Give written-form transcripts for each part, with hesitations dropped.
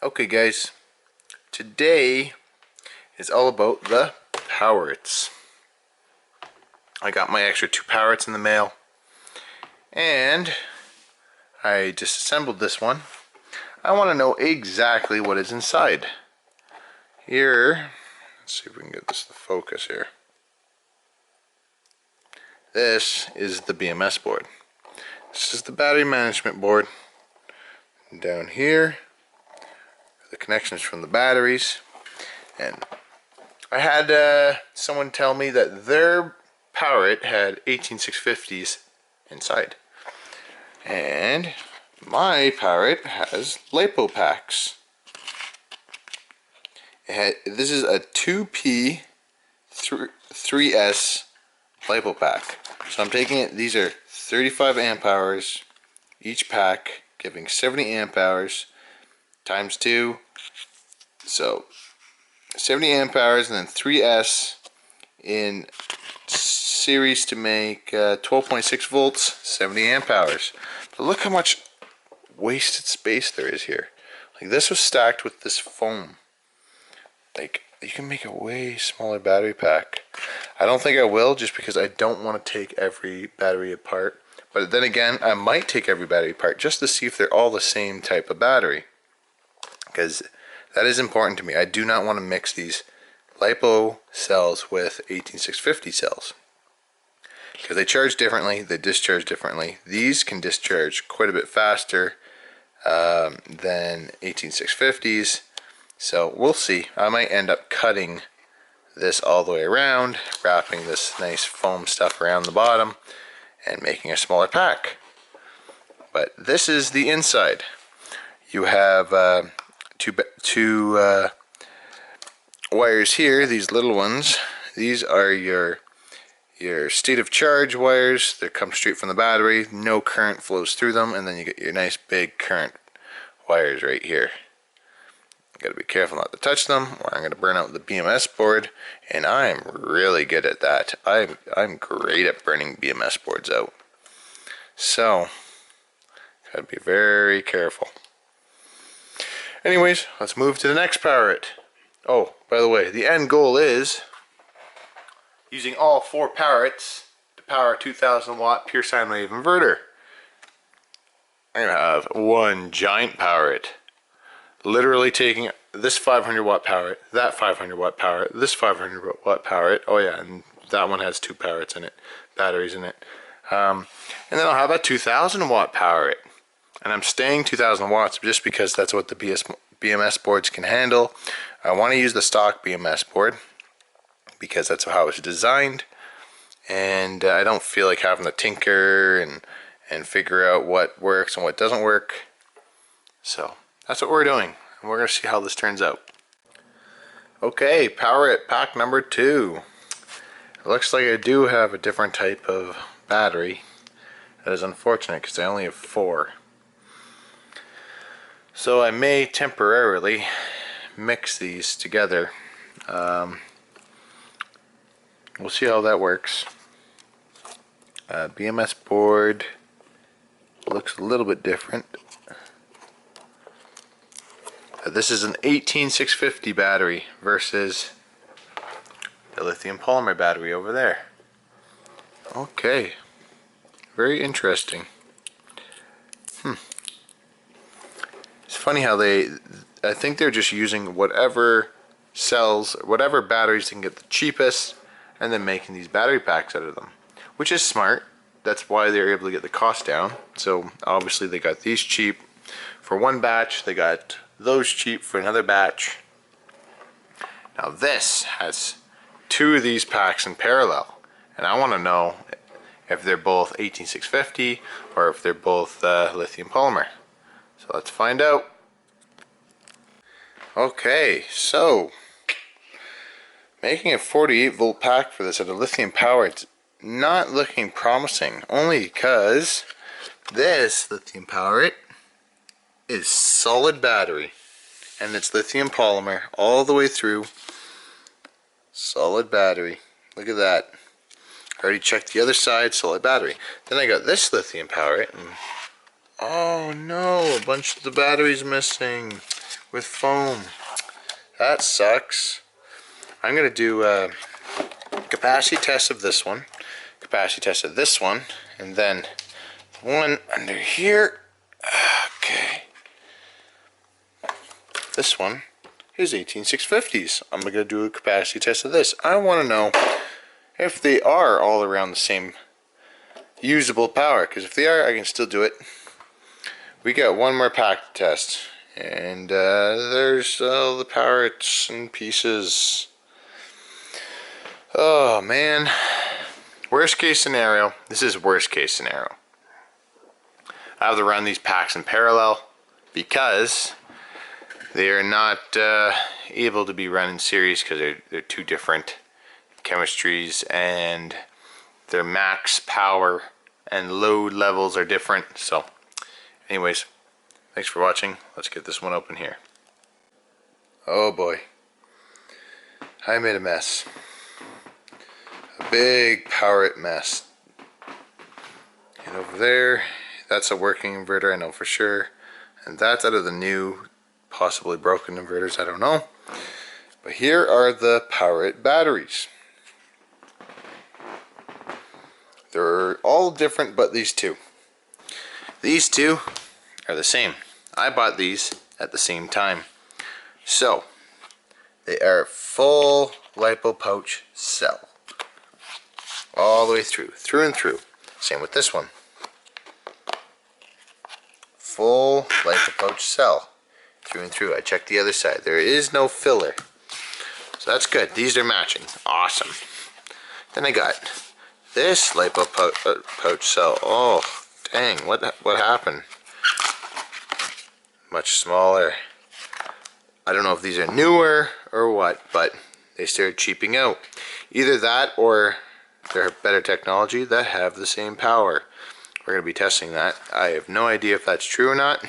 Okay guys, today is all about the Powerits. I got my extra 2 Powerits in the mail and I disassembled this one. I want to know exactly what is inside. Here, let's see if we can get this to focus here. This is the BMS board. This is the battery management board. And down here, the connections from the batteries. And I had someone tell me that their Powerit had 18650s inside. And my Powerit has LiPo packs. This is a 2P 3S LiPo pack. So I'm taking it, these are 35 amp hours each pack, giving 70 amp hours times 2. So 70 amp hours and then 3S in series to make 12.6 volts, 70 amp hours. But look how much wasted space there is here. Like, this was stacked with this foam. Like, you can make a way smaller battery pack. I don't think I will, just because I don't want to take every battery apart. But then again, I might take every battery apart just to see if they're all the same type of battery, because that is important to me. I do not want to mix these LiPo cells with 18650 cells, because they charge differently, they discharge differently. These can discharge quite a bit faster than 18650s. So we'll see. I might end up cutting this all the way around, wrapping this nice foam stuff around the bottom, and making a smaller pack. But this is the inside. You have two wires here, these little ones. These are your state of charge wires that come straight from the battery. No current flows through them, and then you get your nice big current wires right here. Got to be careful not to touch them, or I'm going to burn out the BMS board, and I'm really good at that. I'm great at burning BMS boards out. So, got to be very careful. Anyways, let's move to the next Powerit. Oh, by the way, the end goal is using all 4 Powerits to power a 2000 watt pure sine wave inverter. I'm going to have one giant Powerit, literally taking this 500 watt Powerit, that 500 watt Powerit, this 500 watt Powerit. Oh yeah, and that one has 2 Powerits in it, batteries in it. And then I'll have a 2000 watt Powerit. And I'm staying 2000 watts just because that's what the BMS boards can handle. I want to use the stock BMS board because that's how it's designed. And I don't feel like having to tinker and figure out what works and what doesn't work. So that's what we're doing. And we're going to see how this turns out. Okay, Powerit pack number 2. It looks like I do have a different type of battery. That is unfortunate because I only have 4. So I may temporarily mix these together. We'll see how that works. BMS board looks a little bit different. This is an 18650 battery versus the lithium polymer battery over there. Okay, very interesting. It's funny how I think they're just using whatever cells, whatever batteries they can get the cheapest, and then making these battery packs out of them, which is smart. That's why they're able to get the cost down. So obviously they got these cheap for one batch, they got those cheap for another batch. Now this has 2 of these packs in parallel, and I want to know if they're both 18650 or if they're both lithium polymer. So let's find out. Okay, so making a 48 volt pack for this at a lithium power, it's not looking promising, only because this lithium power is solid battery and it's lithium polymer all the way through. Solid battery. Look at that. I already checked the other side, solid battery. Then I got this lithium power and oh no, a bunch of the batteries missing, with foam. That sucks. I'm gonna do a capacity test of this one, capacity test of this one, and then the one under here. Okay. This one is 18650s. I'm gonna do a capacity test of this. I want to know if they are all around the same usable power, because if they are, I can still do it. We got one more pack to test, and there's all the parts and pieces. Oh man, worst case scenario. This is worst case scenario. I have to run these packs in parallel because they are not able to be run in series because they're two different chemistries, and their max power and load levels are different. So anyways, thanks for watching. Let's get this one open here. Oh boy, I made a mess. A big power it mess. And over there, that's a working inverter, I know for sure. And that's out of the new, possibly broken inverters, I don't know. But here are the power it batteries. They're all different but these two. These two are the same. I bought these at the same time. So, they are full lipo pouch cell. All the way through and through. Same with this one. Full lipo pouch cell. Through and through. I checked the other side. There is no filler. So that's good. These are matching. Awesome. Then I got this lipo pouch cell. Oh, dang. What happened? Much smaller. I don't know if these are newer or what, but they started cheaping out. Either that or they're better technology that have the same power. We're going to be testing that. I have no idea if that's true or not.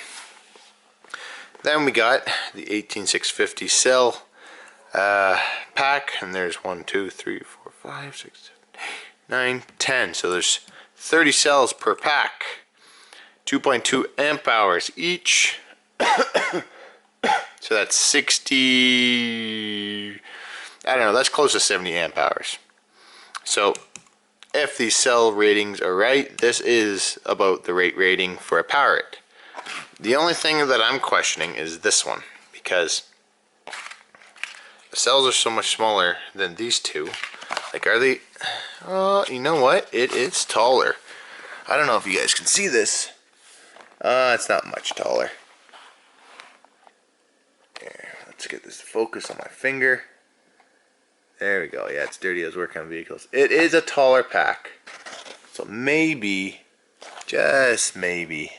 Then we got the 18650 cell pack, and there's 1, 2, 3, 4, 5, 6, 7, 8, 9, 10. So there's 30 cells per pack. 2.2 amp hours each. So that's 60, I don't know, that's close to 70 amp hours. So if these cell ratings are right, this is about the rating for a power it. The only thing that I'm questioning is this one, because the cells are so much smaller than these two. Like, are they, you know what, it is taller. I don't know if you guys can see this. It's not much taller. There, let's get this to focus on my finger. There we go. Yeah, it's dirty as work on vehicles. It is a taller pack. So maybe, just maybe.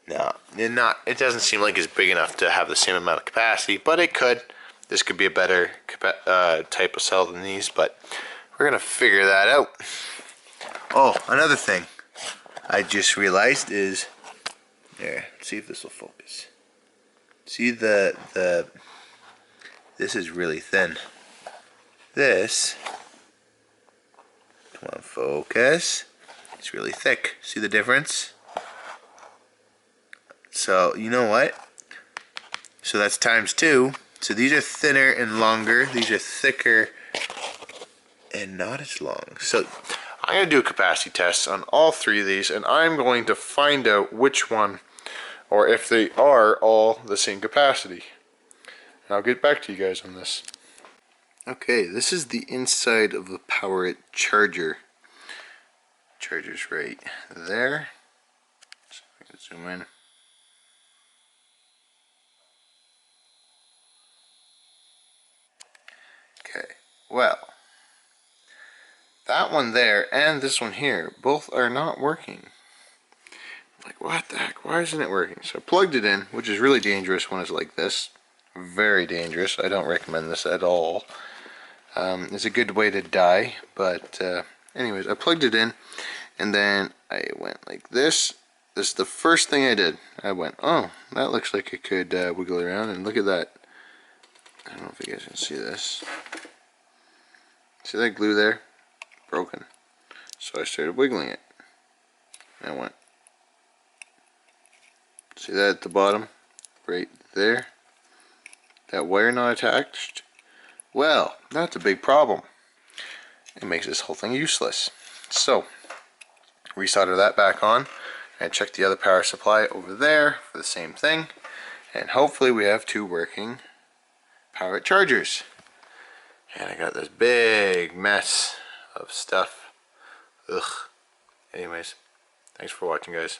No, it doesn't seem like it's big enough to have the same amount of capacity, but it could. This could be a better type of cell than these, but we're going to figure that out. Oh, another thing I just realized is, there, let's see if this will focus. See this is really thin. This, come on, focus. It's really thick. See the difference? So, you know what? So that's times 2. So these are thinner and longer. These are thicker and not as long. So I'm going to do a capacity test on all 3 of these, and I'm going to find out which one, or if they are all the same capacity. And I'll get back to you guys on this. Okay, this is the inside of the power it charger. Charger's right there. So I can zoom in. Okay, well, that one there and this one here both are not working. Like, what the heck? Why isn't it working? So I plugged it in, which is really dangerous when it's like this. Very dangerous. I don't recommend this at all. It's a good way to die, but anyways, I plugged it in, and then I went like this. This is the first thing I did. I went, oh, that looks like it could wiggle around, and look at that. I don't know if you guys can see this. See that glue there? Broken. So I started wiggling it. And I went. See that at the bottom? Right there? That wire not attached? Well, that's a big problem. It makes this whole thing useless. So, resolder that back on and check the other power supply over there for the same thing. And hopefully we have two working power chargers. And I got this big mess of stuff. Ugh. Anyways, thanks for watching, guys.